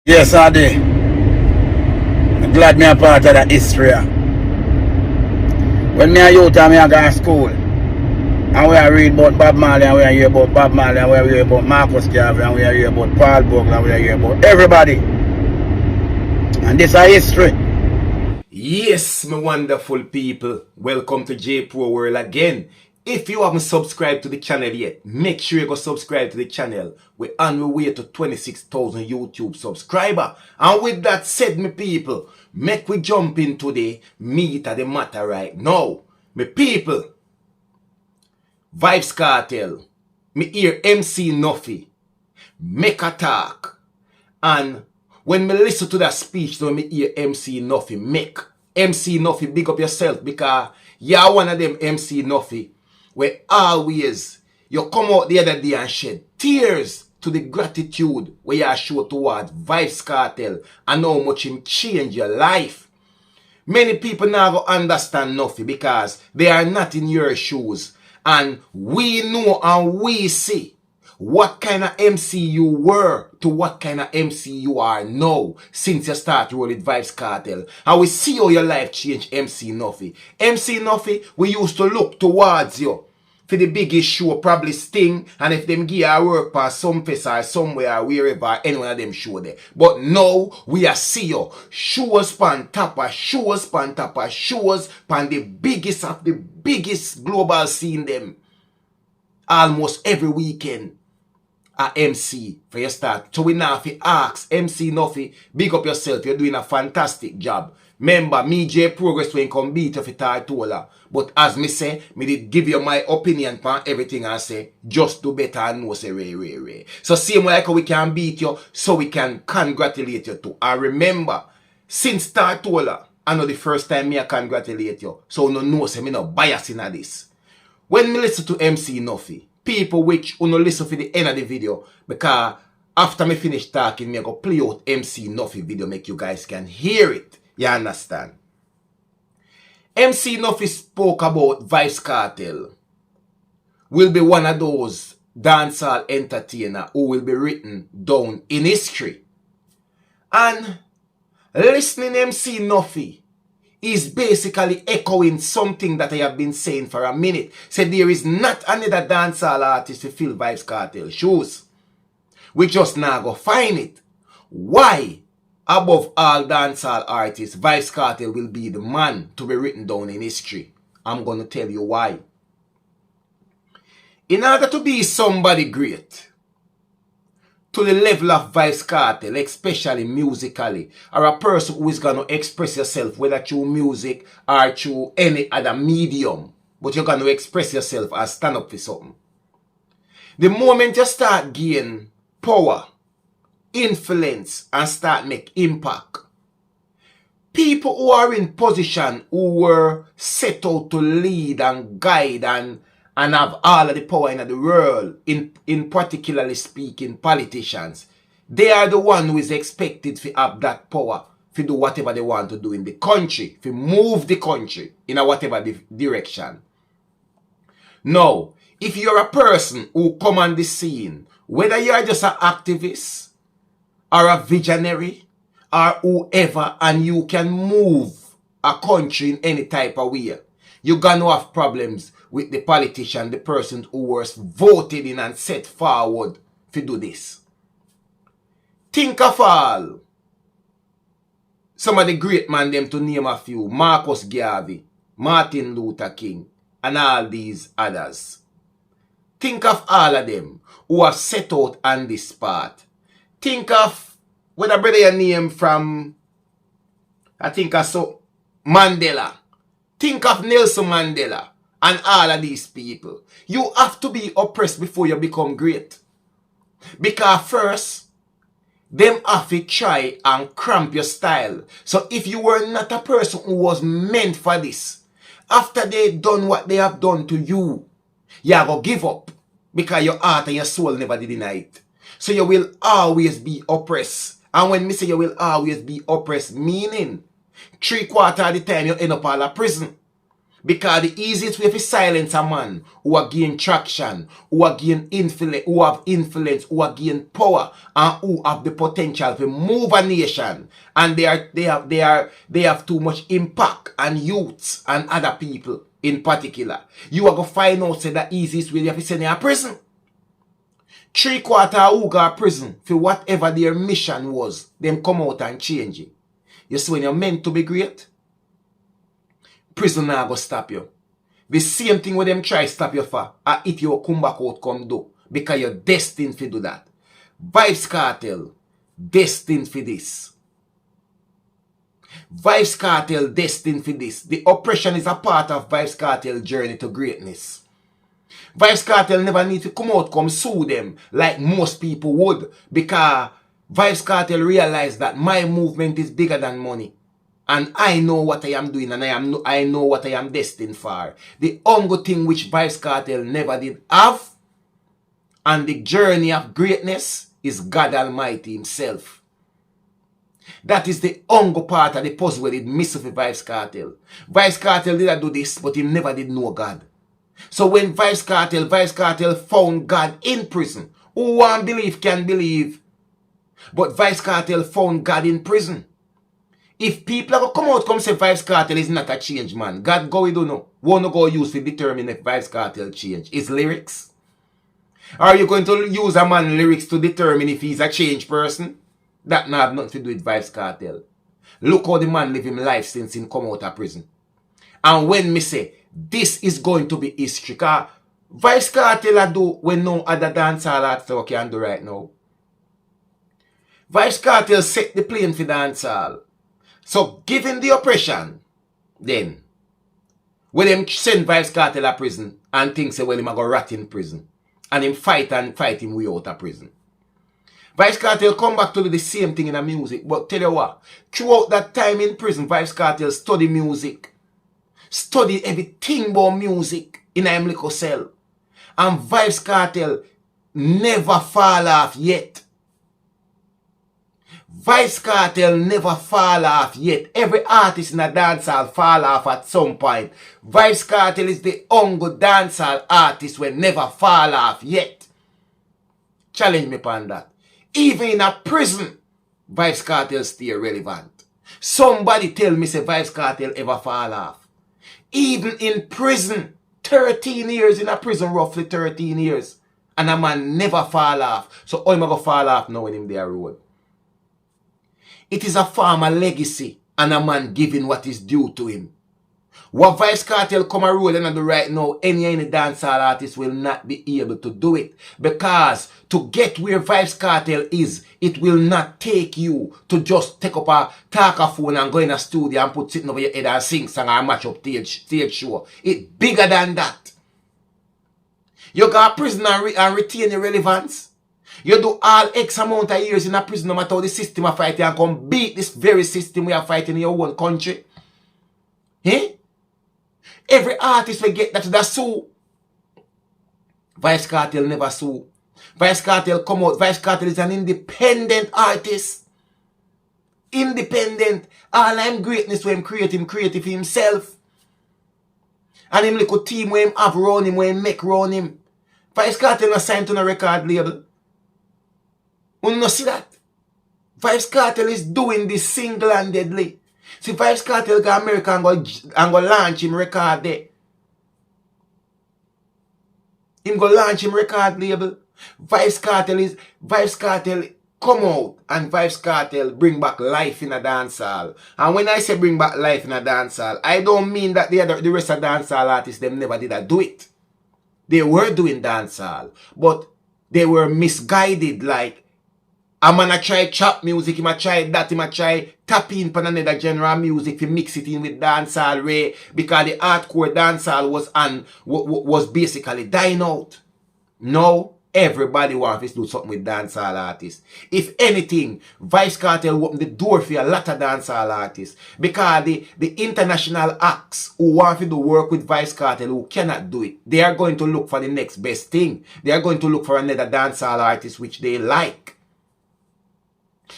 Yes, Addi. I'm glad me a part of the history. When me a youth and me a go to school, and we a read about Bob Marley, and we a hear about Bob Marley, and we a hear about Marcus Garvey, and we a hear about Paul Buckler, and we a hear about everybody. And this is history. Yes, my wonderful people. Welcome to JAYY-PRO-WORLD again. If you haven't subscribed to the channel yet, make sure you go subscribe to the channel. We're on our way to 26,000 YouTube subscribers. And with that said, my people, make we jump in today, meet at the matter right now. My people, Vybz Kartel, me hear MC Nuffy, make a talk. And when me listen to that speech, when me hear MC Nuffy make, MC Nuffy, big up yourself, because you're one of them MC Nuffy where always you come out the other day and shed tears to the gratitude where you show towards Vybz Kartel and how much him change your life. Many people now go understand Nuffy because they are not in your shoes, and we know and we see what kind of MC you were to what kind of MC you are now since you start rolling Vybz Kartel. And we see how your life changed, MC Nuffy. MC Nuffy, we used to look towards you for the biggest show, probably Sting, and if them give a work for some fest or somewhere or wherever, any one of them show there. But now, we are see you. Shows pan top of shows pan top of shows pan the biggest of the biggest global scene them. Almost every weekend. A MC for your start. So we now have to ask MC Nuffy, big up yourself, you're doing a fantastic job. Remember, me J Progress when come beat of it Tartola. But as me say, me did give you my opinion on everything I say. Just do better and know say ray. So same way like we can beat you, so we can congratulate you too. And remember, since Tartola, I know the first time me I congratulate you. So no know say me no bias in this. When me listen to MC Nuffy, people which will listen for the end of the video, because after me finish talking, me go play out MC Nuffy video make you guys can hear it. You understand? MC Nuffy spoke about Vybz Kartel will be one of those dancehall entertainer who will be written down in history. And listening MC Nuffy is basically echoing something that I have been saying for a minute. Said there is not another dancehall artist to fill Vybz Kartel shoes. We just now go find it. Why, above all dancehall artists, Vybz Kartel will be the man to be written down in history? I'm going to tell you why. In order to be somebody great, to the level of Vybz Kartel, especially musically, or a person who is going to express yourself, whether through music or through any other medium, but you're going to express yourself and stand up for something. The moment you start gaining power, influence, and start make impact, people who are in position, who were set out to lead and guide and have all of the power in the world, in particularly speaking politicians, they are the one who is expected to have that power to do whatever they want to do in the country, to move the country in a whatever direction. Now, if you're a person who come on the scene, whether you are just an activist or a visionary or whoever, and you can move a country in any type of way, you're going to have problems with the politician, the person who was voted in and set forward to do this. Think of all some of the great men, them to name a few: Marcus Garvey, Martin Luther King, and all these others. Think of all of them who have set out on this path. Think of, whether brother your name from, I think I saw Mandela. Think of Nelson Mandela and all of these people. You have to be oppressed before you become great. Because first, them have to try and cramp your style. So if you were not a person who was meant for this, after they done what they have done to you, you are going to give up. Because your heart and your soul never did deny it. So you will always be oppressed. And when me say you will always be oppressed, meaning 3/4 of the time you end up all a prison. Because the easiest way to silence a man who are gain traction, who are gain influence, who have influence, who are gain power, and who have the potential to move a nation, and they have too much impact on youths and other people in particular. You are gonna find out say the easiest way you have to send in a prison. 3/4 who go to prison for whatever their mission was, them come out and change it. You see, when you're meant to be great, prison now go stop you. The same thing with them try stop you for, if you come back out come do, because you're destined to do that. Vybz Kartel, destined for this. Vybz Kartel, destined for this. The oppression is a part of Vybz Kartel journey to greatness. Vybz Kartel never need to come out, come sue them like most people would, because Vybz Kartel realized that my movement is bigger than money. And I know what I am doing, and I know what I am destined for. The only thing which Vybz Kartel never did have, and the journey of greatness, is God Almighty himself. That is the only part of the puzzle where it misses for Vybz Kartel. Vybz Kartel did do this, but he never did know God. So when Vybz Kartel found God in prison, who want believe can believe. But Vybz Kartel found God in prison. If people are come out come say Vybz Kartel is not a change man, God go we don't know. Wanna go use to determine if Vybz Kartel change. His lyrics? Are you going to use a man lyrics to determine if he's a change person? That not have nothing to do with Vybz Kartel. Look how the man live his life since he come out of prison. And when me say this is going to be history, because Vybz Kartel do when no other dancehall artist can do right now. Vybz Kartel set the plane for dancehall. So, given the oppression, then, when them send Vybz Kartel to prison and think say, well, him a go rat in prison, and him fight him way out of prison. Vybz Kartel come back to do the same thing in the music, but tell you what, throughout that time in prison, Vybz Kartel study music, study everything about music in a little cell, and Vybz Kartel never fall off yet. Vybz Kartel never fall off yet. Every artist in a dancehall fall off at some point. Vybz Kartel is the only dancehall artist will never fall off yet. Challenge me upon that. Even in a prison, Vybz Kartel stay relevant. Somebody tell me say Vybz Kartel ever fall off. Even in prison, 13 years in a prison, roughly 13 years. And a man never fall off. So how am I going to fall off now when him there road? It is a form of legacy and a man giving what is due to him. What Vybz Kartel come a road and do right now, any dancehall artist will not be able to do it. Because to get where Vybz Kartel is, it will not take you to just take up a talker phone and go in a studio and put sitting over your head and sing song and match up stage show. It's bigger than that. You got prison and retain your relevance. You do all X amount of years in a prison no matter how the system are fighting and come beat this very system we are fighting in your own country. Eh? Every artist will get that to the sue. Vybz Kartel never sue. Vybz Kartel come out. Vybz Kartel is an independent artist. Independent. All I'm greatness when him creative himself. And him little team where him have run him, where him make run him. Vybz Kartel not signed to a record label. You no see that? Vybz Kartel is doing this single-handedly. See, Vybz Kartel go America and go launch him record there. Him go launch him record label. Vybz Kartel come out and Vybz Kartel bring back life in a dancehall. And when I say bring back life in a dancehall, I don't mean that the rest of dancehall artists them never did do it. They were doing dancehall, but they were misguided like a man a try chop music, he might try that, he might try tap in on another genre of music to mix it in with dancehall way because the hardcore dancehall was basically dying out. Now everybody wants to do something with dancehall artists. If anything, Vybz Kartel opened the door for a lot of dancehall artists because the international acts who want to do work with Vybz Kartel who cannot do it, they are going to look for the next best thing. They are going to look for another dancehall artist which they like.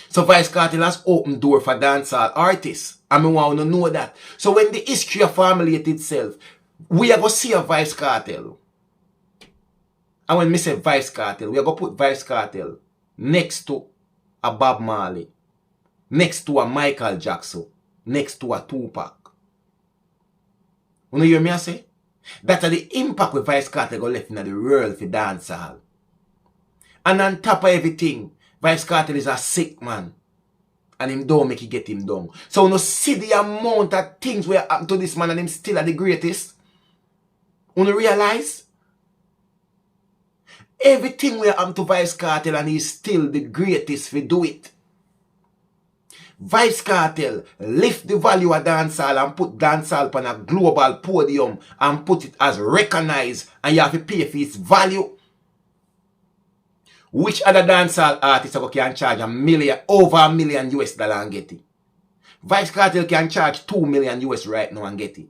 So Vybz Kartel has opened door for dancehall artists. And I want to know that. So when the history of formulate itself, we are going to see a Vybz Kartel. And when me say Vybz Kartel, we are going to put Vybz Kartel next to a Bob Marley, next to a Michael Jackson, next to a Tupac. You know hear me I say? That are the impact with Vybz Kartel go left in the world for dancehall. And on top of everything, Vybz Kartel is a sick man. And him don't make it get him down. So you see the amount of things where happen to this man and him still are the greatest. You realize? Everything where happen to Vybz Kartel and he's still the greatest for do it. Vybz Kartel lift the value of dancehall and put dancehall on a global podium and put it as recognized and you have to pay for its value. Which other dancehall artist can charge over $1 million US and get it? Vybz Kartel can charge $2 million US right now and get it.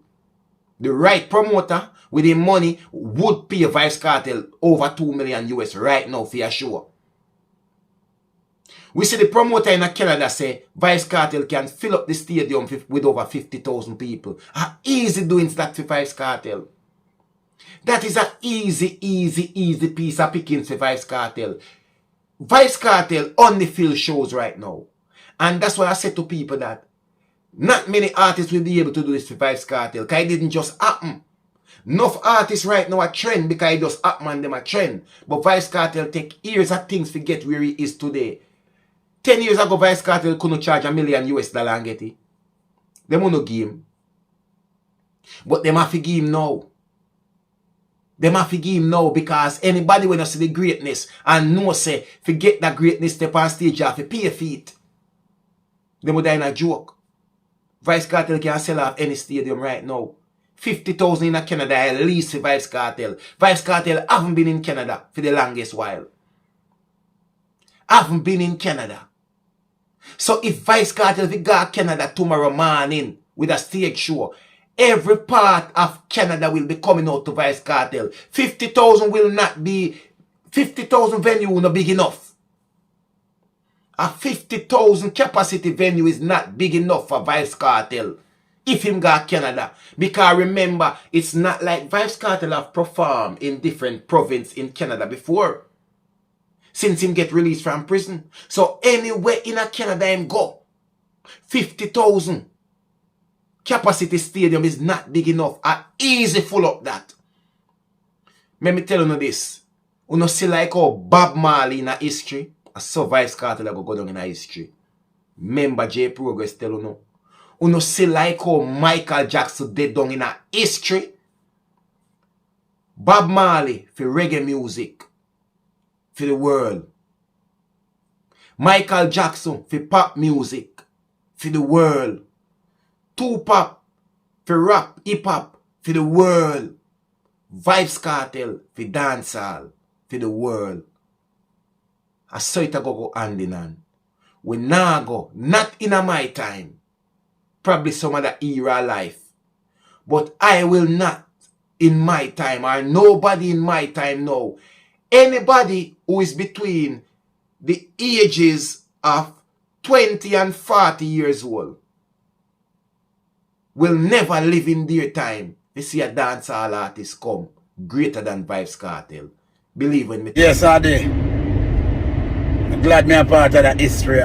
The right promoter with the money would pay Vybz Kartel over $2 million US right now for your show. We see the promoter in Canada say Vybz Kartel can fill up the stadium with over 50,000 people. How easy doing that for Vybz Kartel? That is an easy piece of pickings for Vybz Kartel. Vybz Kartel on the field shows right now. And that's why I said to people that not many artists will be able to do this for Vybz Kartel. Because it didn't just happen. Enough artists right now are trend because it just happen and them a trend. But Vybz Kartel take years of things to get where he is today. 10 years ago, Vybz Kartel couldn't charge $1 million US and get it. Them will not give him. But them have to give him now. Them have to give him now because anybody when you see the greatness and know say, forget that greatness step on stage, you have to pay for it. Them will die in a joke. Vybz Kartel can sell off any stadium right now. 50,000 in Canada at least for Vybz Kartel. Vybz Kartel haven't been in Canada for the longest while. Haven't been in Canada. So if Vybz Kartel will go to Canada tomorrow morning with a stage show, every part of Canada will be coming out to Vybz Kartel. 50,000 will not be, 50,000 venue will not big enough. A 50,000 capacity venue is not big enough for Vybz Kartel. If him go to Canada. Because remember, it's not like Vybz Kartel have performed in different provinces in Canada before. Since him get released from prison. So anywhere in a Canada him go. 50,000 capacity stadium is not big enough. I easy full up that. Let me tell you this. You know see like how Bob Marley in a history. I saw Vybz Kartel go down in a history. Remember JAYY-PRO-WORLD tell you no. You know see like how Michael Jackson dead down in a history. Bob Marley for reggae music. For the world. Michael Jackson for pop music. For the world. Tupac for rap, hip hop for the world. Vybz Kartel for dancehall for the world. I saw it go hand in hand. We now go, not in my time. Probably some other era of life. But I will not in my time, or nobody in my time now. Anybody who is between the ages of 20 and 40 years old will never live in their time to see a dancehall artist come greater than Vybz Kartel. Believe in me. Yes, Addi. I'm glad me a part of that history.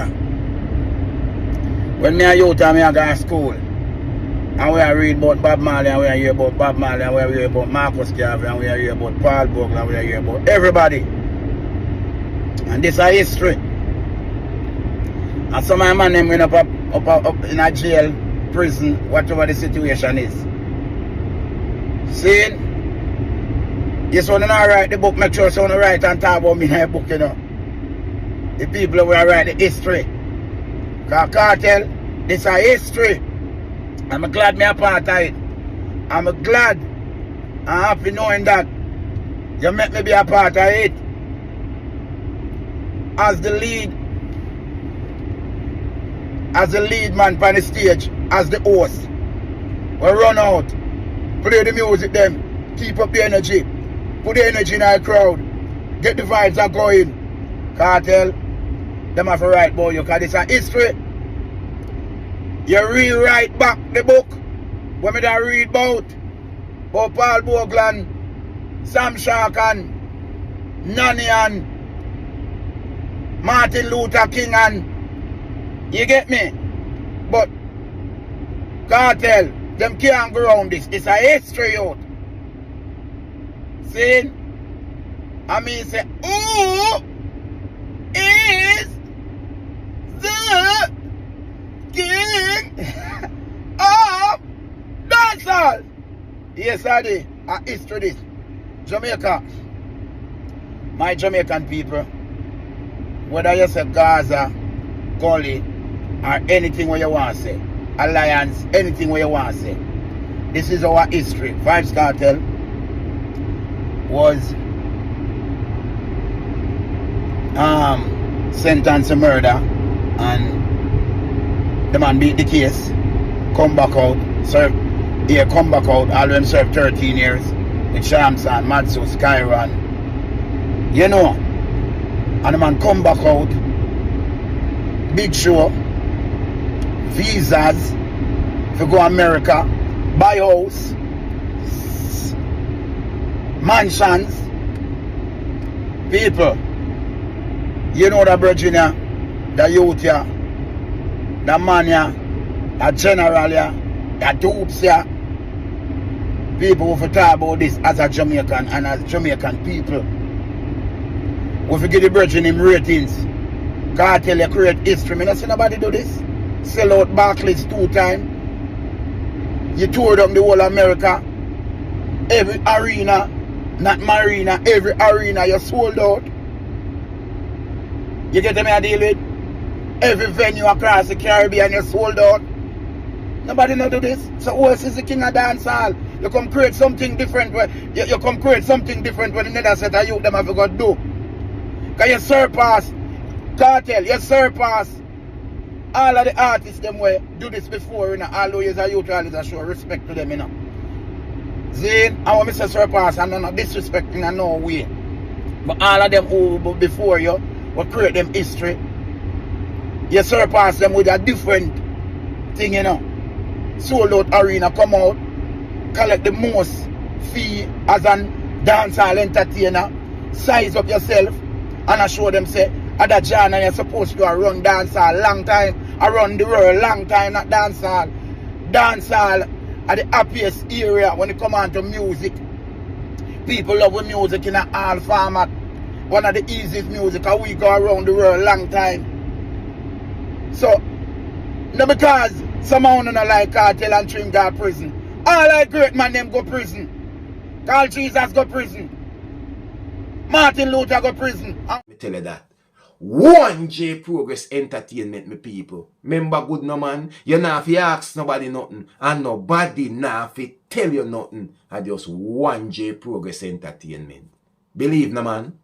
When me a youth and me a go to school, and we a read about Bob Marley, and we a hear about Bob Marley, and we a hear about Marcus Garvey, and we a hear about heartbroken, and we a hear about everybody. And this is history. And some of my man them went up in a jail, prison, whatever the situation is. See? Yes, when you write the book, make sure you write and talk about me in the book, you know. The people who will write the history. Because Kartel, this is history. I'm glad me a part of it. I'm glad and happy knowing that you make me be a part of it. As the lead man on the stage, as the host. We run out, play the music them, keep up the energy, put the energy in our crowd, get the vibes are going. Kartel, them have to write about you, because it's a history. You rewrite back the book when me da read about Paul Boglan, Sam Sharkan, Nani and Martin Luther King and you get me? But Kartel, them can't go around this. It's a history out. See? I mean say, who is the king of dancehall? Yes, Addi. A history this. Jamaica. My Jamaican people, whether you say Gaza, Gully, or anything what you want to say, Alliance, anything what you want to say, this is our history. Vybz Kartel was sentenced to murder, and the man beat the case, come back out, serve, come back out, all of them served 13 years with Shamsan, Matsu, Skyron, you know, and the man come back out, big show, visas, to go America, buy house, mansions, people, you know that Virginia, the youth here, the man here, the general here, the troops here, people who talk about this as a Jamaican and as Jamaican people. We forget the Virgin him ratings. Kartel you create history. I don't see nobody do this. Sell out Barclays 2 times. You tour down the whole America. Every arena, not marina, every arena you sold out. You get me I deal with? Every venue across the Caribbean you sold out. Nobody know do this. So who else is the king of dancehall? You come create something different where you come create something different when another set of youth them have got to do. Because you surpass Kartel, you surpass all of the artists them way do this before, you know, although you're a youth always a show respect to them, you know. Zane, I want to say surpass and I'm not disrespecting in no way. But all of them who before you will create them history. You surpass them with a different thing, you know. Sold out arena come out, collect the most fee as an dancehall entertainer, size up yourself, and I show them say, Adda John and you're supposed to run dancehall long time, around the world long time, not dancehall. Dancehall are the happiest area when it come on to music. People love with music in all format. One of the easiest music, and we go around the world long time. So, no because someone don't like Kartel and Trim go prison. All like great man them go prison. Carl Jesus go prison. Martin Luther go prison. Me tell you that. One J-Progress Entertainment, me people. Remember good no man. You not fi ask nobody nothing. And nobody not fi tell you nothing. I just one J-Progress Entertainment. Believe no man.